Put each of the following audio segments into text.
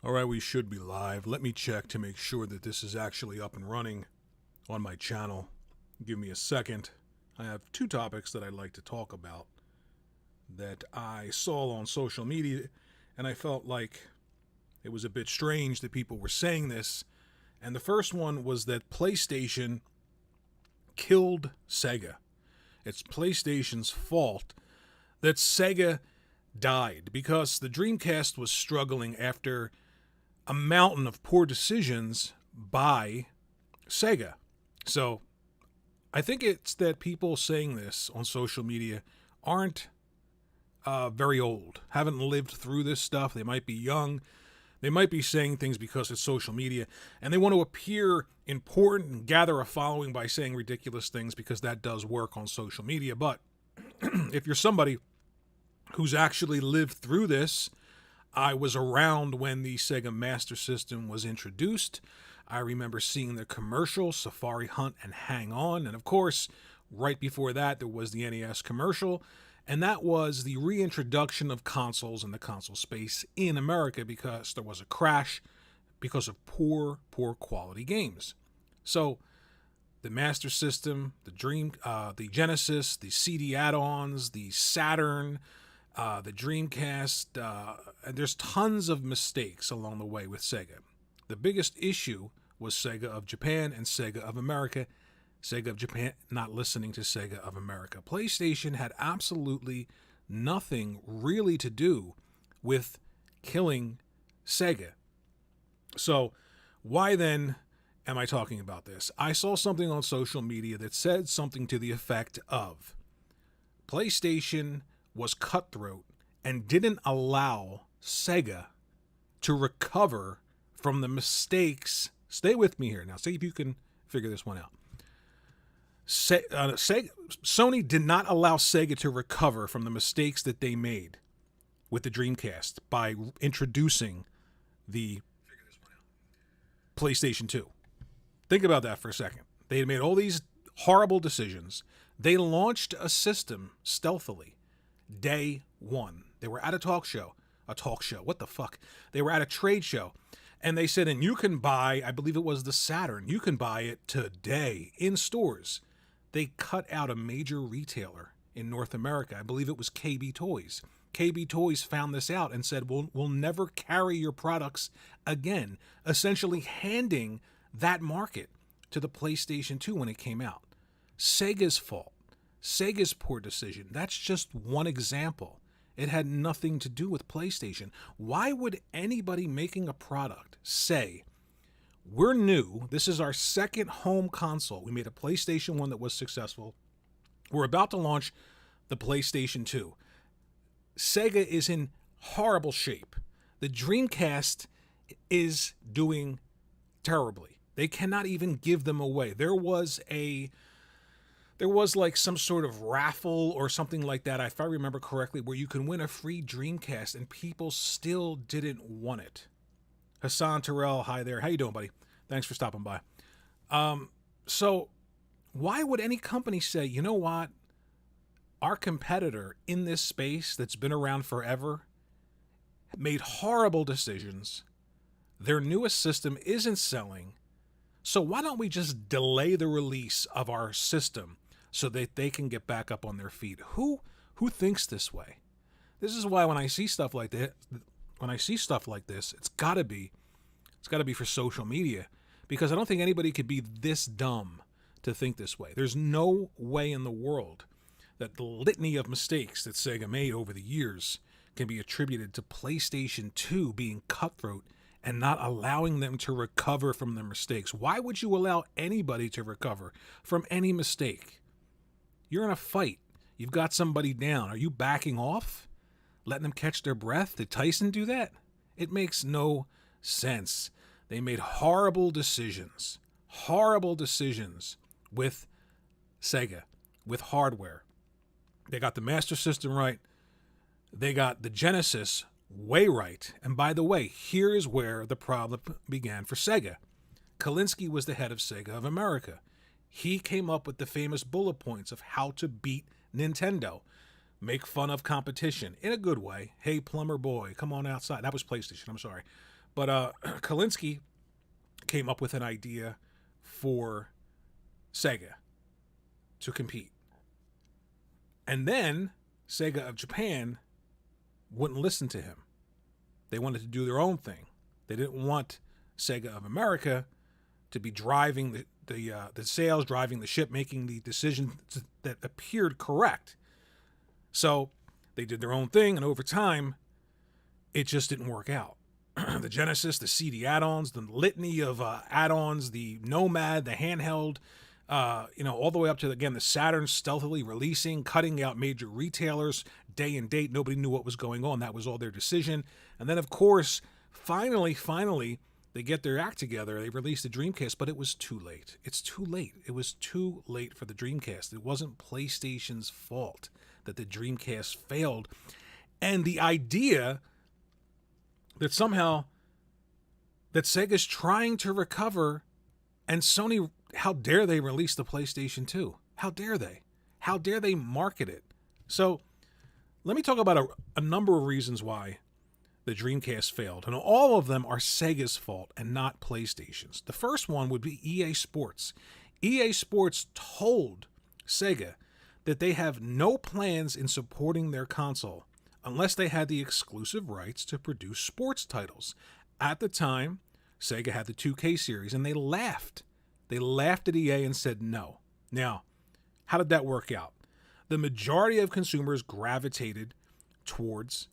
All right, we should be live. Let me check to make sure that this is actually up and running on my channel. Give me a second. I have two topics that I'd like to talk about that I saw on social media, and I felt like it was a bit strange that people were saying this. And the first one was that PlayStation killed SEGA. It's PlayStation's fault that SEGA died because the Dreamcast was struggling after a mountain of poor decisions by SEGA. So I think it's that people saying this on social media aren't very old, haven't lived through this stuff. They might be young. They might be saying things because it's social media, and they want to appear important and gather a following by saying ridiculous things because that does work on social media. But if you're somebody who's actually lived through this, I was around when the Sega Master System was introduced. I remember seeing the commercial, Safari Hunt and Hang On. And of course, right before that, there was the NES commercial. And that was the reintroduction of consoles in the console space in America because there was a crash because of poor quality games. So the Master System, the Genesis, the CD add-ons, the Saturn, the Dreamcast, and there's tons of mistakes along the way with Sega. The biggest issue was Sega of Japan and Sega of America. Sega of Japan not listening to Sega of America. PlayStation had absolutely nothing really to do with killing Sega. So why then am I talking about this? I saw something on social media that said something to the effect of PlayStation was cutthroat and didn't allow Sega to recover from the mistakes. Stay with me here now. See if you can figure this one out. Sony did not allow Sega to recover from the mistakes that they made with the Dreamcast by introducing the PlayStation 2. Think about that for a second. They had made all these horrible decisions. They launched a system stealthily. Day one. They were at a talk show. What the fuck? They were at a trade show. And they said, and you can buy, I believe it was the Saturn, you can buy it today in stores. They cut out a major retailer in North America. I believe it was KB Toys. KB Toys found this out and said, we'll never carry your products again, essentially handing that market to the PlayStation 2 when it came out. Sega's fault. Sega's poor decision. That's just one example. It had nothing to do with PlayStation. Why would anybody making a product say, we're new, this is our second home console. We made a PlayStation 1 that was successful. We're about to launch the PlayStation 2. Sega is in horrible shape. The Dreamcast is doing terribly. They cannot even give them away. There was like some sort of raffle or something like that, if I remember correctly, where you can win a free Dreamcast and people still didn't want it. Hassan Terrell, hi there. How you doing, buddy? Thanks for stopping by. So why would any company say, you know what? Our competitor in this space that's been around forever made horrible decisions. Their newest system isn't selling. So why don't we just delay the release of our system so that they can get back up on their feet? Who thinks this way? This is why when I see stuff like that, it's got to be for social media, because I don't think anybody could be this dumb to think this way. There's no way in the world that the litany of mistakes that Sega made over the years can be attributed to PlayStation 2 being cutthroat and not allowing them to recover from their mistakes. Why would you allow anybody to recover from any mistake? You're in a fight. You've got somebody down. Are you backing off? Letting them catch their breath? Did Tyson do that? It makes no sense. They made horrible decisions with Sega, with hardware. They got the Master System right. They got the Genesis way right. And by the way, here is where the problem began for Sega. Kalinske was the head of Sega of America. He came up with the famous bullet points of how to beat Nintendo. Make fun of competition in a good way. Hey, plumber boy, come on outside. That was PlayStation, I'm sorry. But Kalinsky came up with an idea for Sega to compete. And then Sega of Japan wouldn't listen to him. They wanted to do their own thing. They didn't want Sega of America to be driving the sales, driving the ship, making the decisions that appeared correct. So they did their own thing, and over time, it just didn't work out. The Genesis, the CD add-ons, the litany of add-ons, the Nomad, the handheld, all the way up to, again, the Saturn stealthily releasing, cutting out major retailers, day and date. Nobody knew what was going on. That was all their decision. And then, of course, finally, they get their act together. They released the Dreamcast, but it was too late. It's too late. It was too late for the Dreamcast. It wasn't PlayStation's fault that the Dreamcast failed. And the idea that somehow that Sega's trying to recover, and Sony, how dare they release the PlayStation 2? How dare they? How dare they market it? So let me talk about a number of reasons why the Dreamcast failed, and all of them are Sega's fault and not PlayStation's. The first one would be EA Sports. EA Sports told Sega that they have no plans in supporting their console unless they had the exclusive rights to produce sports titles. At the time, Sega had the 2K series, and they laughed. They laughed at EA and said no. Now, how did that work out? The majority of consumers gravitated towards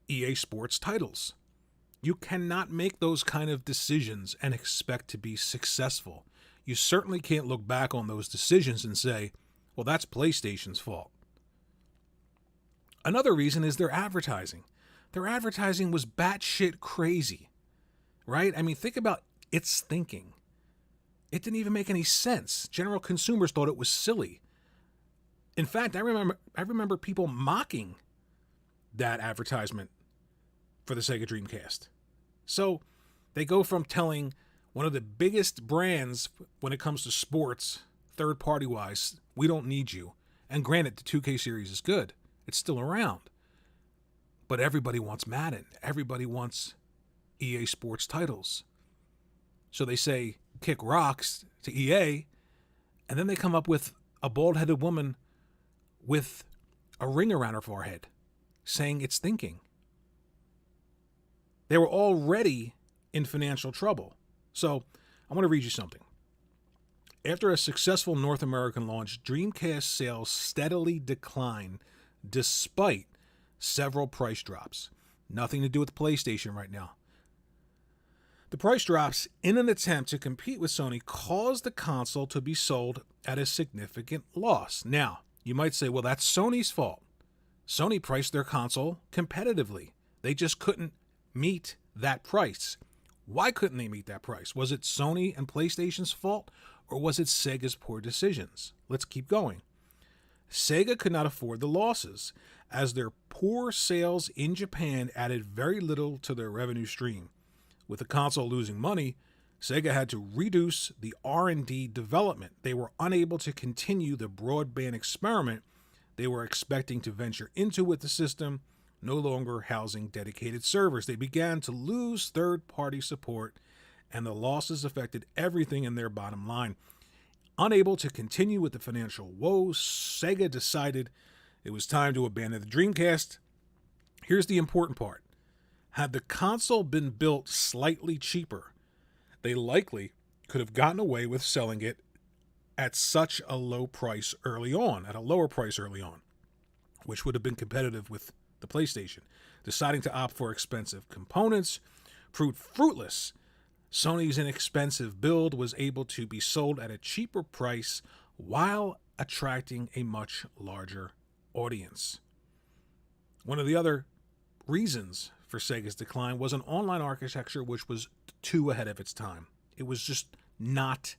EA Sports titles. You cannot make those kind of decisions and expect to be successful. You certainly can't look back on those decisions and say, well, that's PlayStation's fault. Another reason is their advertising. Their advertising was batshit crazy, right? I mean, think about its thinking. It didn't even make any sense. General consumers thought it was silly. In fact, I remember people mocking that advertisement for the Sega Dreamcast. So they go from telling one of the biggest brands when it comes to sports, third-party wise, we don't need you. And granted, the 2K series is good. It's still around. But everybody wants Madden. Everybody wants EA Sports titles. So they say, kick rocks to EA, and then they come up with a bald-headed woman with a ring around her forehead saying it's thinking. They were already in financial trouble. So I want to read you something. After a successful North American launch, Dreamcast sales steadily declined despite several price drops. Nothing to do with PlayStation right now. The price drops, in an attempt to compete with Sony, caused the console to be sold at a significant loss. Now, you might say, well, that's Sony's fault. Sony priced their console competitively. They just couldn't meet that price. Why couldn't they meet that price? Was it Sony and PlayStation's fault, or was it Sega's poor decisions? Let's keep going. Sega could not afford the losses, as their poor sales in Japan added very little to their revenue stream. With the console losing money, Sega had to reduce the R&D development. They were unable to continue the broadband experiment they were expecting to venture into with the system, no longer housing dedicated servers. They began to lose third-party support, and the losses affected everything in their bottom line. Unable to continue with the financial woes, Sega decided it was time to abandon the Dreamcast. Here's the important part. Had the console been built slightly cheaper, they likely could have gotten away with selling it at such a low price early on, which would have been competitive with the PlayStation. Deciding to opt for expensive components proved fruitless. Sony's inexpensive build was able to be sold at a cheaper price while attracting a much larger audience. One of the other reasons for Sega's decline was an online architecture which was too ahead of its time. It was just not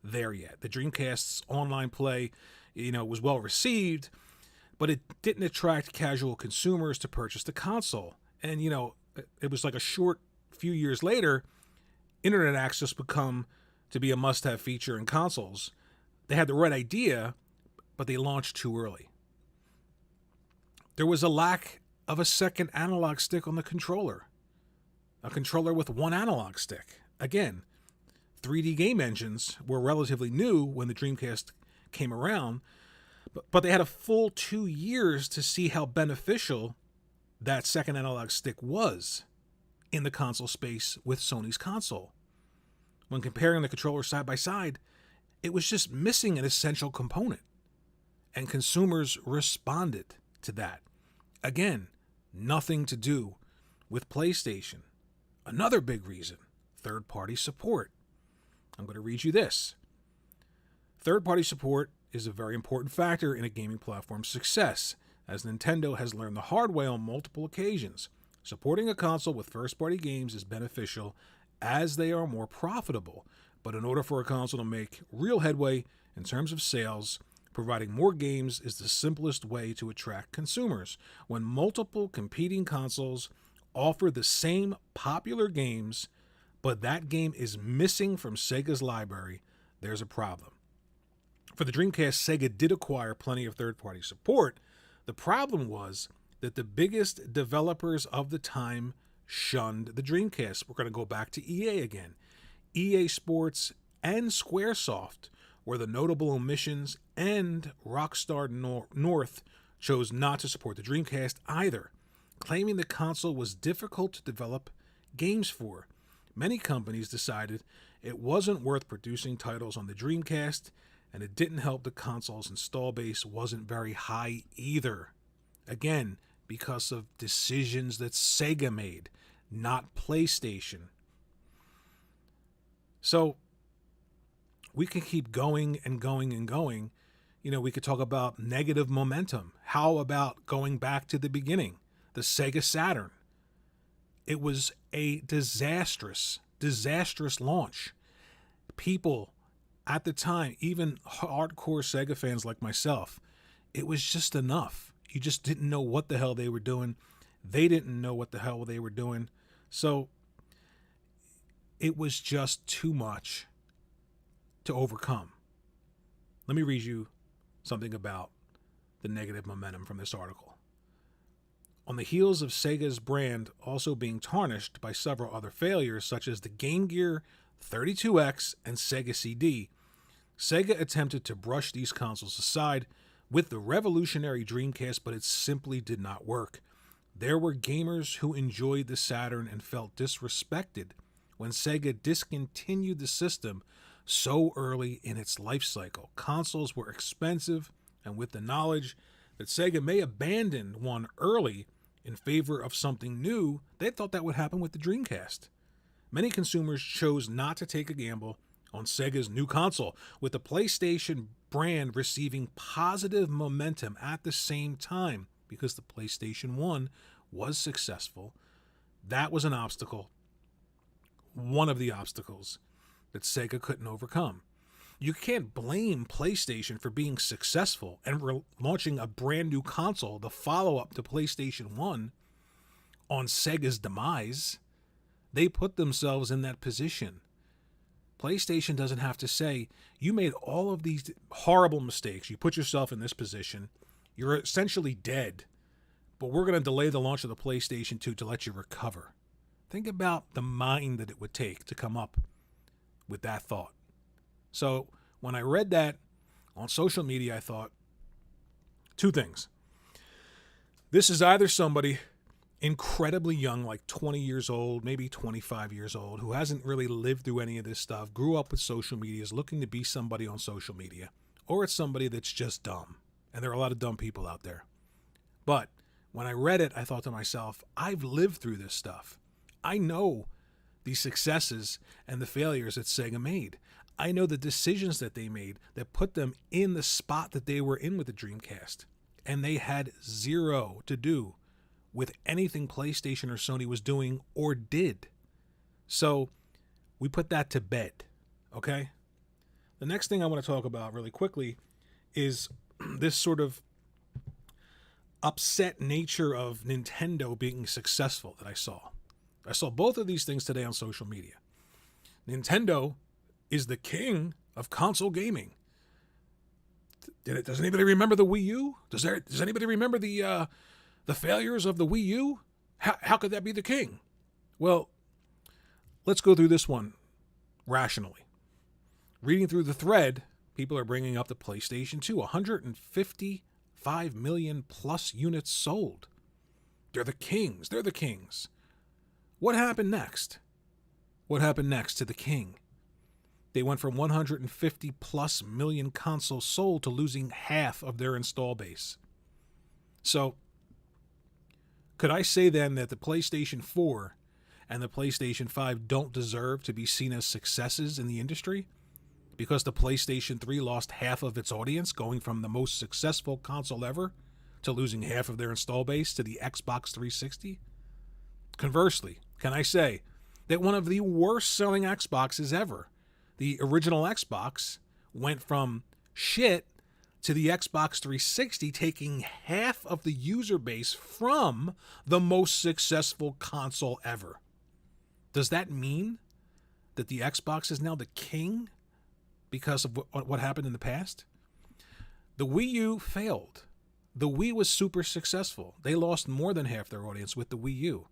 there yet. The Dreamcast's online play, was well received, but it didn't attract casual consumers to purchase the console. And, it was like a short few years later, internet access become to be a must-have feature in consoles. They had the right idea, but they launched too early. There was a lack of a second analog stick on the controller. a controller with one analog stick. Again, 3D game engines were relatively new when the Dreamcast came around, but they had a full 2 years to see how beneficial that second analog stick was in the console space with Sony's console. When comparing the controllers side by side, it was just missing an essential component. And consumers responded to that. Again, nothing to do with PlayStation. Another big reason, third-party support. I'm going to read you this. Third-party support is a very important factor in a gaming platform's success, as Nintendo has learned the hard way on multiple occasions. Supporting a console with first-party games is beneficial as they are more profitable, but in order for a console to make real headway in terms of sales, providing more games is the simplest way to attract consumers. When multiple competing consoles offer the same popular games, but that game is missing from Sega's library, there's a problem. For the Dreamcast, Sega did acquire plenty of third-party support. The problem was that the biggest developers of the time shunned the Dreamcast. We're going to go back to EA again. EA Sports and Squaresoft were the notable omissions, and Rockstar North chose not to support the Dreamcast either, claiming the console was difficult to develop games for. Many companies decided it wasn't worth producing titles on the Dreamcast, and it didn't help the console's install base wasn't very high either. Again, because of decisions that Sega made, not PlayStation. So we can keep going and going and going. You know, we could talk about negative momentum. How about going back to the beginning? The Sega Saturn. It was a disastrous launch. People at the time, even hardcore Sega fans like myself, it was just enough. You just didn't know what the hell they were doing. They didn't know what the hell they were doing. So it was just too much to overcome. Let me read you something about the negative momentum from this article. On the heels of Sega's brand also being tarnished by several other failures, such as the Game Gear 32X and Sega CD, Sega attempted to brush these consoles aside with the revolutionary Dreamcast, but it simply did not work. There were gamers who enjoyed the Saturn and felt disrespected when Sega discontinued the system so early in its life cycle. Consoles were expensive, and with the knowledge that Sega may abandon one early in favor of something new, they thought that would happen with the Dreamcast. Many consumers chose not to take a gamble on Sega's new console, with the PlayStation brand receiving positive momentum at the same time because the PlayStation 1 was successful. That was an obstacle, one of the obstacles that Sega couldn't overcome. You can't blame PlayStation for being successful and launching a brand new console, the follow-up to PlayStation 1, on Sega's demise. They put themselves in that position. PlayStation doesn't have to say, you made all of these horrible mistakes. You put yourself in this position. You're essentially dead. But we're going to delay the launch of the PlayStation 2 to let you recover. Think about the mind that it would take to come up with that thought. So when I read that on social media, I thought two things. This is either somebody incredibly young, like 20 years old, maybe 25 years old, who hasn't really lived through any of this stuff, grew up with social media, is looking to be somebody on social media, or it's somebody that's just dumb. And there are a lot of dumb people out there. But when I read it, I thought to myself, I've lived through this stuff. I know the successes and the failures that Sega made. I know the decisions that they made that put them in the spot that they were in with the Dreamcast. And they had zero to do with anything PlayStation or Sony was doing or did. So we put that to bed, okay? The next thing I want to talk about really quickly is this sort of upset nature of Nintendo being successful that I saw. I saw both of these things today on social media. Nintendo is the king of console gaming. Does anybody remember the Wii U? Does anybody remember the failures of the Wii U? How could that be the king? Well, let's go through this one rationally. Reading through the thread, people are bringing up the PlayStation 2, 155 million plus units sold. They're the kings. They're the kings. What happened next? What happened next to the king? They went from 150 plus million consoles sold to losing half of their install base. So, could I say then that the PlayStation 4 and the PlayStation 5 don't deserve to be seen as successes in the industry? Because the PlayStation 3 lost half of its audience, going from the most successful console ever to losing half of their install base to the Xbox 360? Conversely, can I say that one of the worst selling Xboxes ever, the original Xbox, went from shit to the Xbox 360, taking half of the user base from the most successful console ever? Does that mean that the Xbox is now the king because of what happened in the past? The Wii U failed. The Wii was super successful. They lost more than half their audience with the Wii U.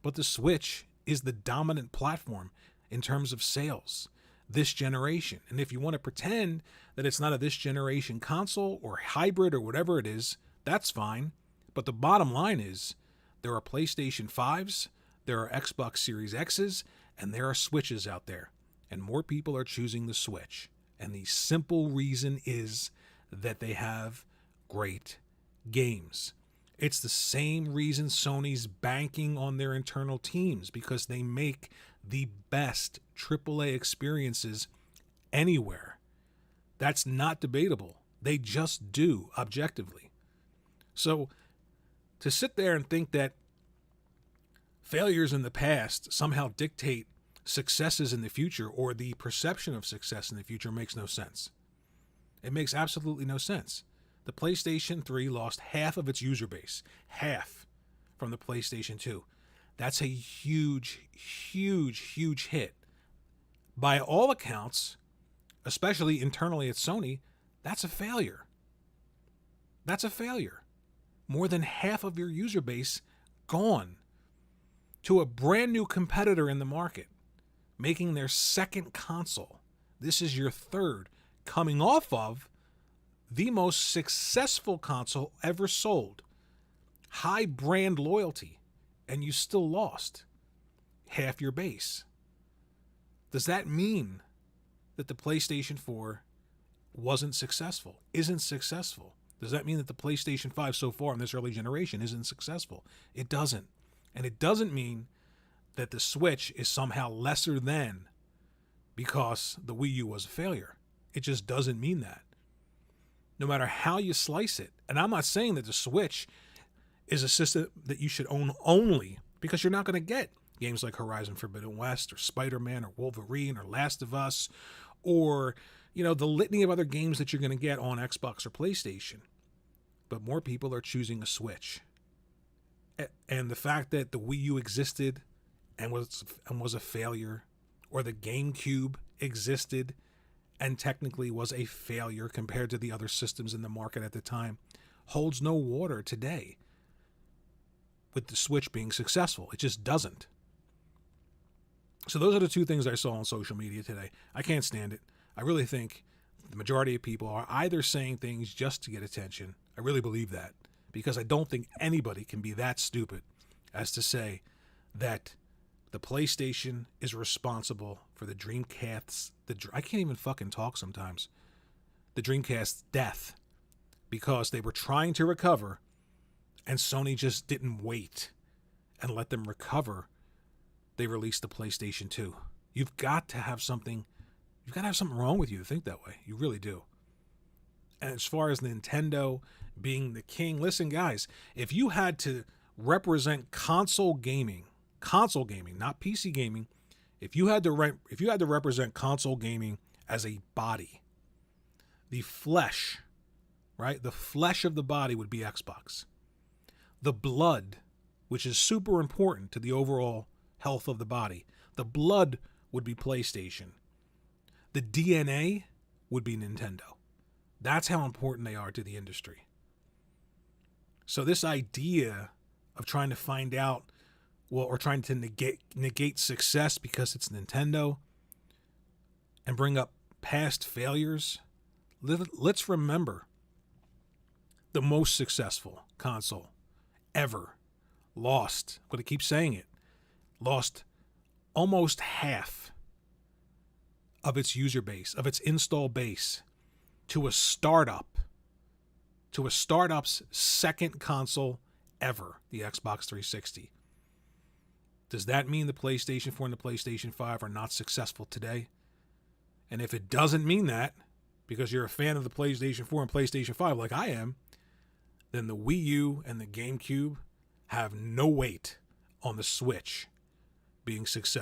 But the Switch is the dominant platform in terms of sales this generation. And if you want to pretend that it's not a this generation console or hybrid or whatever it is, that's fine. But the bottom line is there are PlayStation 5s, there are Xbox Series X's, and there are Switches out there. And more people are choosing the Switch. And the simple reason is that they have great games. It's the same reason Sony's banking on their internal teams, because they make the best AAA experiences anywhere. That's not debatable. They just do, objectively. So to sit there and think that failures in the past somehow dictate successes in the future, or the perception of success in the future, makes no sense. It makes absolutely no sense. The PlayStation 3 lost half of its user base, half, from the PlayStation 2. That's a huge, huge, huge hit. By all accounts, especially internally at Sony, that's a failure. That's a failure. More than half of your user base gone to a brand new competitor in the market, making their second console. This is your third, coming off of the most successful console ever sold. High brand loyalty, and you still lost half your base. Does that mean that the PlayStation 4 wasn't successful, isn't successful? Does that mean that the PlayStation 5 so far in this early generation isn't successful? It doesn't. And it doesn't mean that the Switch is somehow lesser than because the Wii U was a failure. It just doesn't mean that. No matter how you slice it. And I'm not saying that the Switch is a system that you should own only, because you're not going to get games like Horizon Forbidden West or Spider-Man or Wolverine or Last of Us or, the litany of other games that you're going to get on Xbox or PlayStation. But more people are choosing a Switch. And the fact that the Wii U existed and was a failure, or the GameCube existed and technically was a failure compared to the other systems in the market at the time, holds no water today with the Switch being successful. It just doesn't. So those are the two things I saw on social media today. I can't stand it. I really think the majority of people are either saying things just to get attention. I really believe that, because I don't think anybody can be that stupid as to say that the PlayStation is responsible for the Dreamcast's, I can't even fucking talk sometimes, the Dreamcast's death, because they were trying to recover and Sony just didn't wait and let them recover. They released the PlayStation 2. You've got to have something wrong with you to think that way. You really do. And as far as Nintendo being the king, listen, guys, if you had to represent console gaming, not PC gaming, if you had to represent console gaming as a body, the flesh, right? The flesh of the body would be Xbox. The blood, which is super important to the overall health of the body, the blood would be PlayStation. The DNA would be Nintendo. That's how important they are to the industry. So this idea of trying to find out or trying to negate success because it's Nintendo and bring up past failures, let's remember the most successful console ever lost. I'm going to keep saying it. Lost almost half of its user base, of its install base, to a startup's second console ever, the Xbox 360. Does that mean the PlayStation 4 and the PlayStation 5 are not successful today? And if it doesn't mean that, because you're a fan of the PlayStation 4 and PlayStation 5 like I am, then the Wii U and the GameCube have no weight on the Switch being successful.